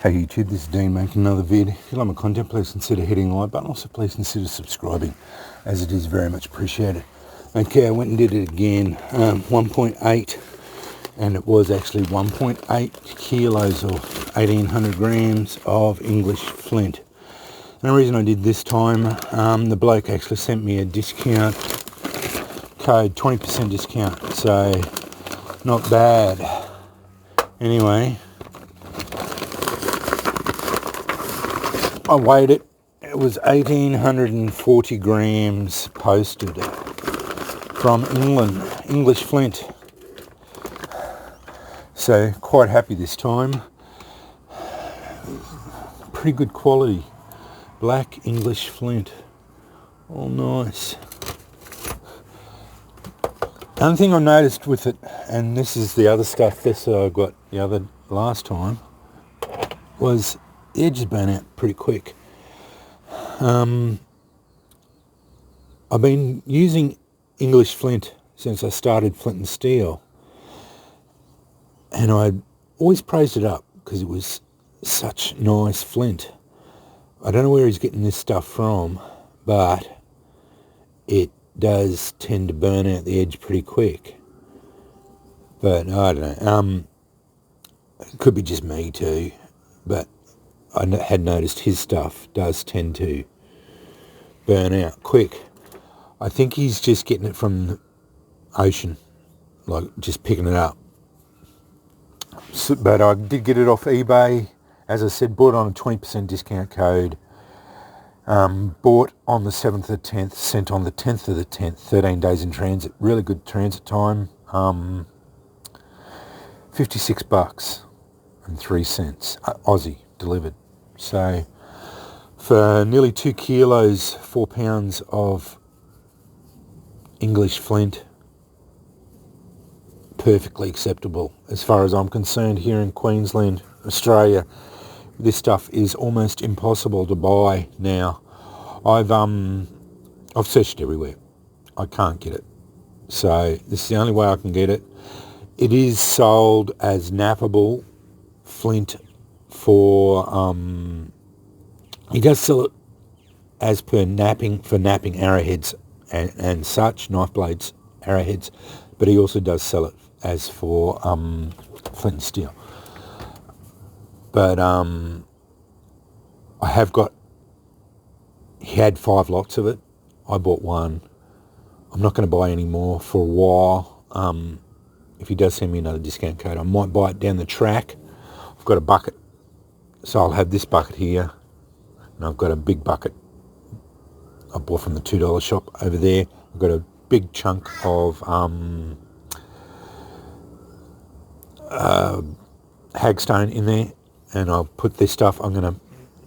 Hey YouTube, this is Dean making another vid. If you like my content, please consider hitting the like button. Also, please consider subscribing, as it is very much appreciated. Okay, I went and did it again. 1.8, and it was actually 1.8 kilos or 1,800 grams of English flint. And the reason I did this time, the bloke actually sent me a discount code, 20% discount, so not bad. Anyway, I weighed it. It was 1,840 grams posted from England, English flint. So quite happy this time. Pretty good quality. Black English flint. All nice. Another thing I noticed with it, and this is the other stuff that I got the other last time, was the edges burn out pretty quick. I've been using English flint since I started Flint and Steel, and I always praised it up because it was such nice flint. I don't know where he's getting this stuff from, but it does tend to burn out the edge pretty quick. But I don't know. It could be just me too, but I had noticed his stuff does tend to burn out quick. I think he's just getting it from the ocean, like just picking it up. So, but I did get it off eBay. As I said, bought on a 20% discount code. Bought on the 7th of the 10th, sent on the 10th of the 10th, 13 days in transit. Really good transit time. $56 and 3 cents, Aussie, delivered. So for nearly 2 kilos, 4 pounds of English flint, perfectly acceptable as far as I'm concerned. Here in Queensland, Australia, this stuff is almost impossible to buy now. I've searched everywhere. I can't get it. So this is the only way I can get it. It is sold as nappable flint for he does sell it as per napping, for napping arrowheads and such, knife blades, arrowheads, but he also does sell it as for flint and steel. But I have got, he had 5 lots of it. I bought one. I'm not going to buy any more for a while. If he does send me another discount code, I might buy it down the track. I've got a bucket, so I'll have this bucket here, and I've got a big bucket I bought from the $2 shop over there. I've got a big chunk of hagstone in there, and I'll put this stuff, I'm going to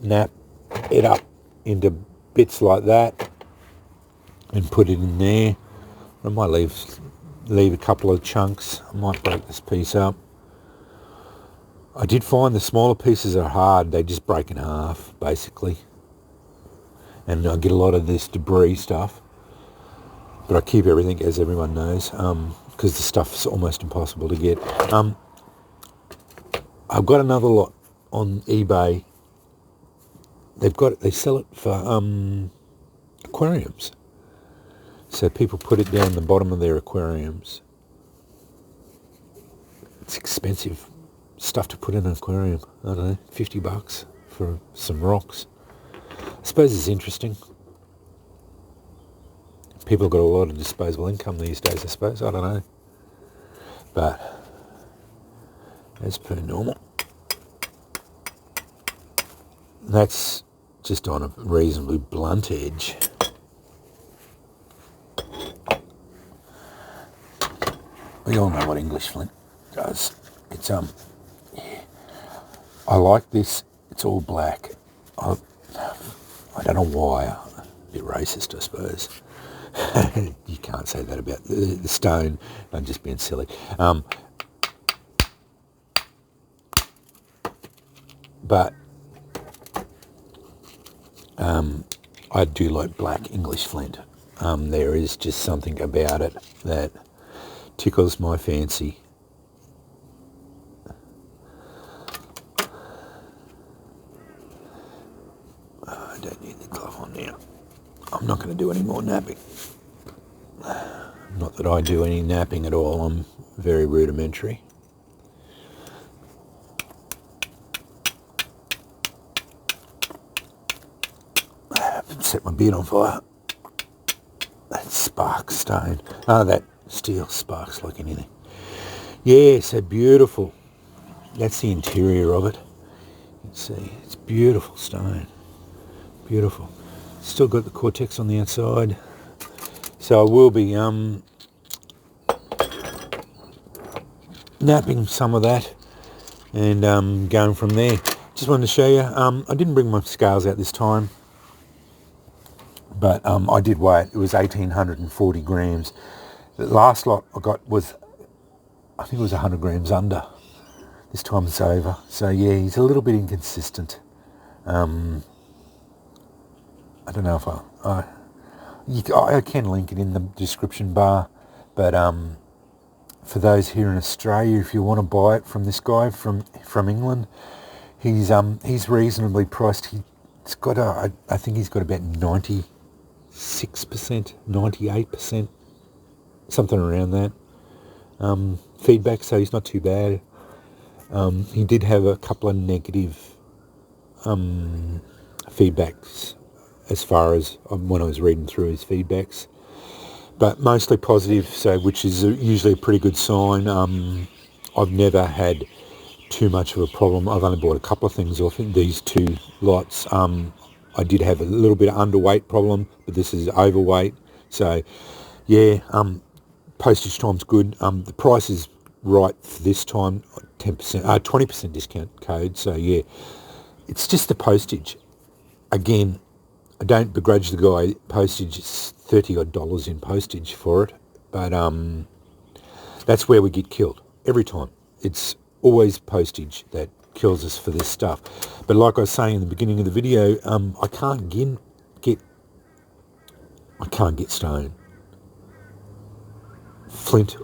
nap it up into bits like that and put it in there. I might leave a couple of chunks. I might break this piece up. I did find the smaller pieces are hard. They just break in half, basically. And I get a lot of this debris stuff. But I keep everything, as everyone knows, because the stuff's almost impossible to get. I've got another lot on eBay. They sell it for aquariums. So people put it down the bottom of their aquariums. It's expensive stuff to put in an aquarium. I don't know, $50 for some rocks. I suppose it's interesting. People have got a lot of disposable income these days, I suppose. I don't know. But as per normal. That's just on a reasonably blunt edge. We all know what English flint does. It's I like this. It's all black. I don't know why. A bit racist, I suppose. You can't say that about the stone. I'm just being silly. But I do like black English flint. There is just something about it that tickles my fancy. I don't need the glove on now. I'm not going to do any more napping. Not that I do any napping at all. I'm very rudimentary. Set my beard on fire. That sparks stone. Oh, that steel sparks like anything. Yeah, so beautiful. That's the interior of it. You can see it's beautiful stone. Beautiful. Still got the cortex on the outside. So I will be napping some of that and going from there. Just wanted to show you. I didn't bring my scales out this time, but I did weigh it. It was 1,840 grams. The last lot I got was, I think it was 100 grams under. This time it's over. So yeah, he's a little bit inconsistent. I don't know if I can link it in the description bar, but for those here in Australia, if you want to buy it from this guy from England, he's reasonably priced. He's got I think he's got about 96%, 98%, something around that feedback. So he's not too bad. He did have a couple of negative feedbacks as far as when I was reading through his feedbacks, but mostly positive, so which is usually a pretty good sign. I've never had too much of a problem. I've only bought a couple of things off these two lots. I did have a little bit of underweight problem, but this is overweight. So yeah, postage time's good. The price is right for this time, 10%, 20% discount code. So yeah, it's just the postage. Again, I don't begrudge the guy. Postage is $30 odd in postage for it, but that's where we get killed every time. It's always postage that kills us for this stuff. But like I was saying in the beginning of the video, I can't get stone, flint,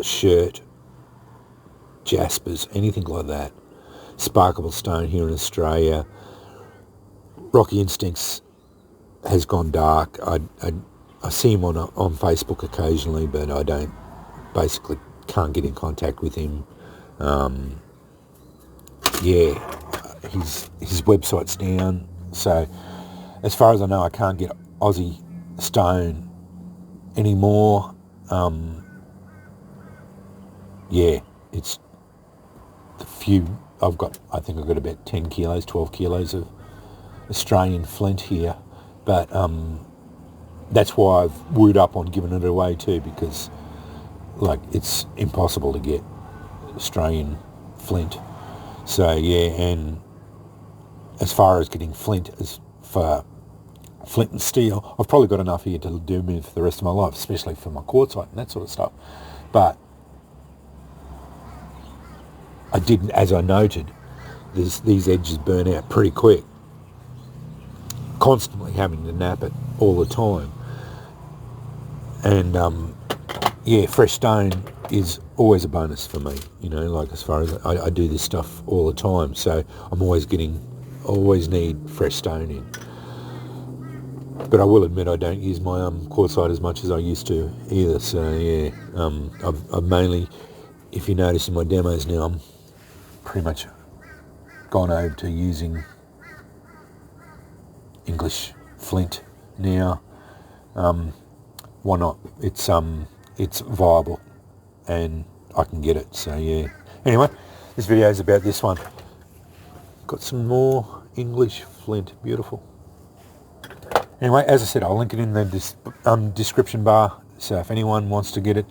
shirt, jaspers, anything like that. Sparkable stone here in Australia. Rocky Instincts has gone dark. I see him on Facebook occasionally, but I can't get in contact with him. Yeah, his website's down. So as far as I know, I can't get Aussie stone anymore. Yeah, it's the few I've got. I think I've got about 10 kilos, 12 kilos of Australian flint here, but that's why I've wooed up on giving it away too, because like it's impossible to get Australian flint. So yeah, and as far as getting flint, as for flint and steel, I've probably got enough here to do me for the rest of my life, especially for my quartzite and that sort of stuff. But I didn't, as I noted, these edges burn out pretty quick. Constantly having to nap it all the time. And yeah, fresh stone is always a bonus for me, you know, like as far as I do this stuff all the time, so I'm always need fresh stone in. But I will admit I don't use my quartzite as much as I used to either, so yeah, I've mainly, if you notice in my demos now, I'm pretty much gone over to using English flint now. Why not? It's viable and I can get it, so yeah. Anyway, this video is about this one. Got some more English flint, beautiful. Anyway, as I said, I'll link it in the description bar, so if anyone wants to get it,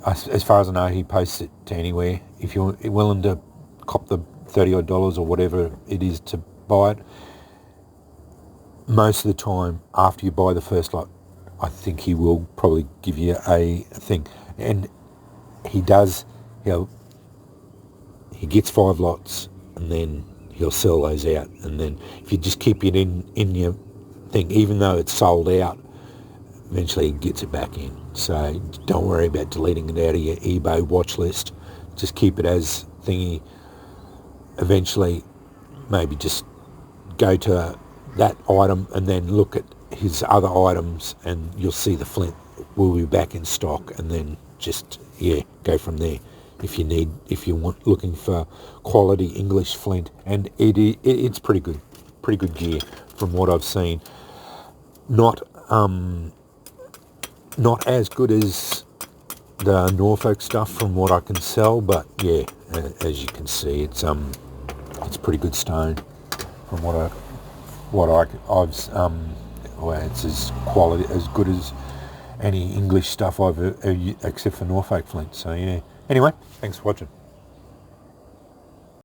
as far as I know, he posts it to anywhere. If you're willing to cop the $30 odd or whatever it is to buy it, most of the time after you buy the first lot, I think he will probably give you a thing. And he does, he gets 5 lots and then he'll sell those out. And then if you just keep it in your thing, even though it's sold out, eventually he gets it back in. So don't worry about deleting it out of your eBay watch list. Just keep it as thingy. Eventually, maybe just go to that item and then look at his other items, and you'll see the flint will be back in stock, and then just go from there. If you want looking for quality English flint, and it's pretty good gear from what I've seen. Not as good as the Norfolk stuff from what I can sell, but yeah, as you can see, it's pretty good stone from it's as good as any English stuff except for Norfolk flint. So yeah. Anyway, thanks for watching.